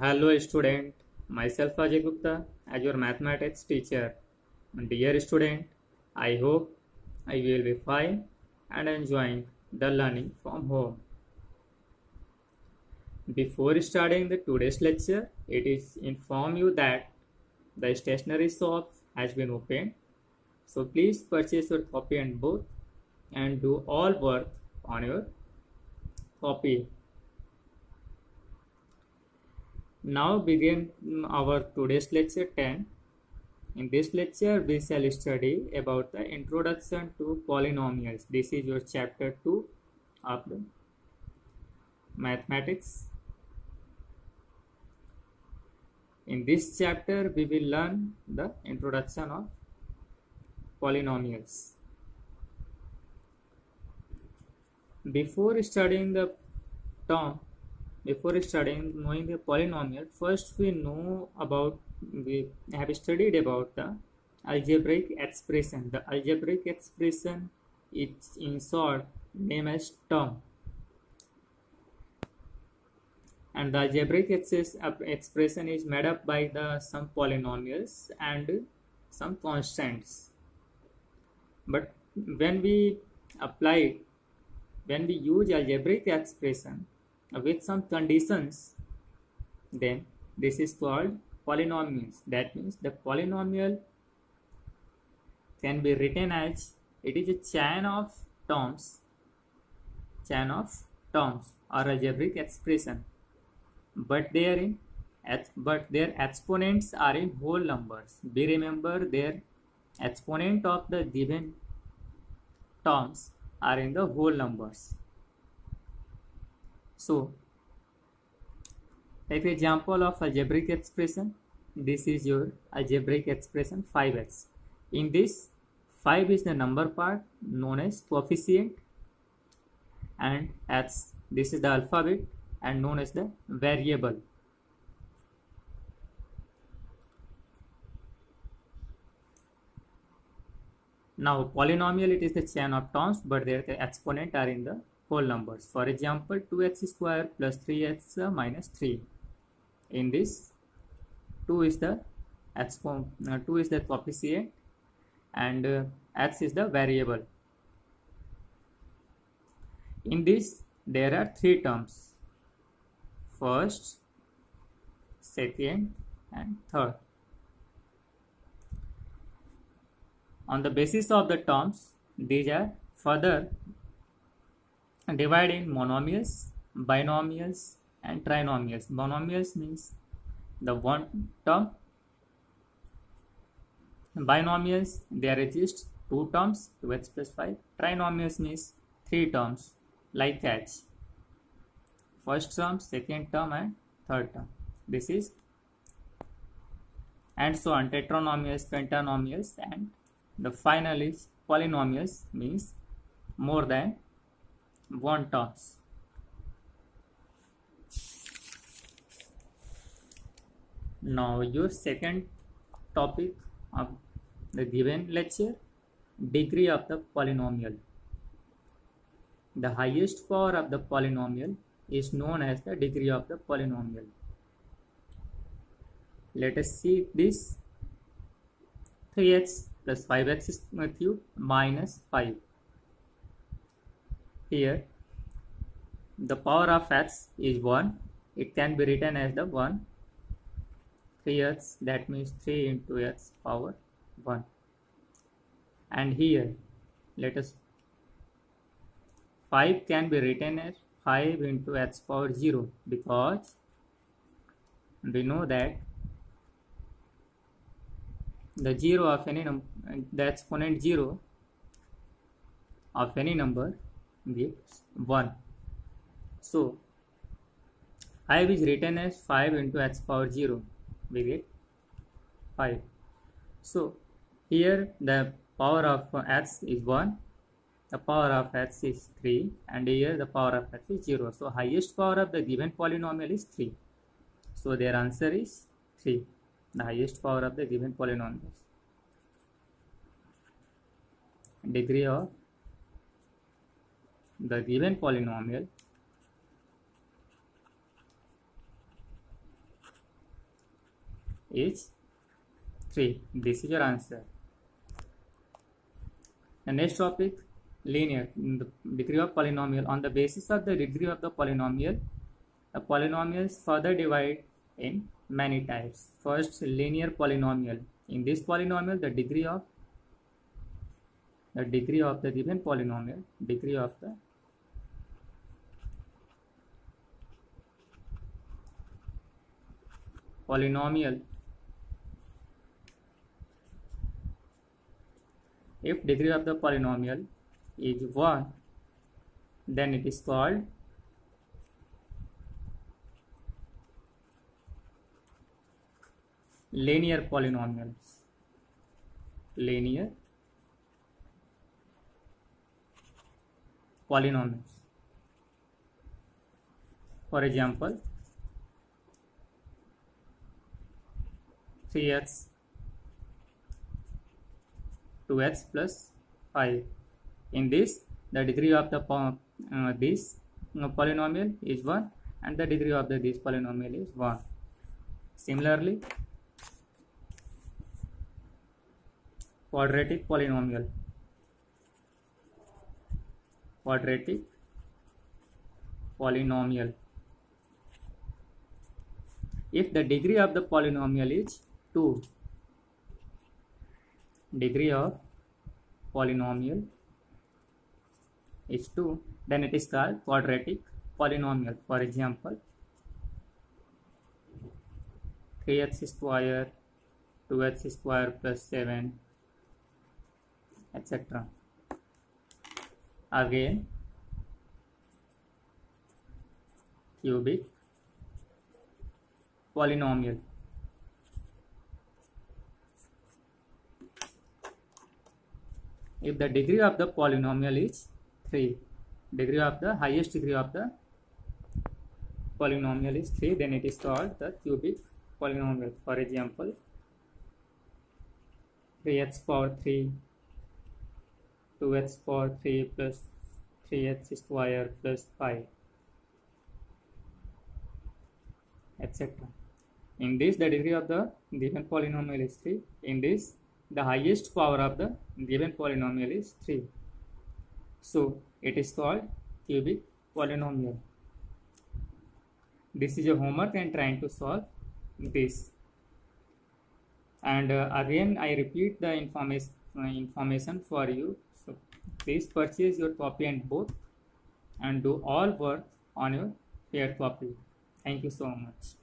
Hello student, myself Ajay Gupta as your mathematics teacher. Dear student, I hope I will be fine and enjoying the learning from home. Before starting the today's lecture, it is inform you that the stationery shop has been opened. So please purchase your copy and book and do all work on your copy. Now begin our today's lecture 10. In this lecture, we shall study about the introduction to polynomials. This is your chapter 2 of the mathematics. In this chapter, we will learn the introduction of polynomials. Before studying the term, before studying knowing the polynomial, first we have studied about the algebraic expression. The algebraic expression is in short named as term, and the algebraic expression is made up by some polynomials and some constants. But when we use algebraic expression with some conditions, then this is called polynomials. That means the polynomial can be written as it is a chain of terms or algebraic expression, but their exponents are in whole numbers. We remember their exponent of the given terms are in the whole numbers. So, take example of algebraic expression. This is your algebraic expression 5x. In this, 5 is the number part known as coefficient, and x, this is the alphabet and known as the variable. Now, polynomial, it is the chain of terms, but their exponent are in the whole numbers. For example, 2x square plus 3x minus 3. In this, 2 is the coefficient and x is the variable. In this, there are 3 terms: first, second, and third. On the basis of the terms, these are further divided in monomials, binomials, and trinomials. Monomials means the one term. Binomials, there exist 2 terms, 2x plus 5. Trinomials means 3 terms, like that: first term, second term, and third term. This is, and so on, tetranomials, pentanomials, and the final is polynomials, means more than 1 terms. Now your second topic of the given lecture, degree of the polynomial. The highest power of the polynomial is known as the degree of the polynomial. Let us see this: 3x plus 5x cube minus 5. Here the power of x is 1. It can be written as the 1. 3x, that means 3 into x power 1. And here let us 5 can be written as 5 into x power 0, because we know that the zero of any number, the exponent 0 of any number gives 1. So 5 is written as 5 into x power 0, we get 5. So here the power of x is 1, the power of x is 3, and here the power of x is 0. So highest power of the given polynomial is 3. So their answer is 3, the highest power of the given polynomials. Degree of the given polynomial is 3. This is your answer. The next topic, linear, the degree of polynomial. On the basis of the degree of the polynomial is further divided in many types. First, linear polynomial. In this polynomial, the degree of the given polynomial, degree of the polynomial, if degree of the polynomial is 1, then it is called linear polynomials. Linear polynomials. For example, 3x 2x plus 5. In this, the degree of the this polynomial is 1 and the degree of this polynomial is 1. Similarly, quadratic polynomial. Quadratic polynomial. If the degree of the polynomial is 2, degree of polynomial is 2, then it is called quadratic polynomial. For example, 3x square, 2x square plus 7, etc. Again, cubic polynomial. If the degree of the polynomial is 3, highest degree of the polynomial is 3, then it is called the cubic polynomial. For example, 3x power 3, 2x power 3 plus 3x square plus 5, etc. In this, the degree of the given polynomial is 3. In this, the highest power of the given polynomial is 3. So, it is called cubic polynomial. This is your homework and trying to solve this. And again, I repeat the information for you. So, please purchase your copy and book and do all work on your paired copy. Thank you so much.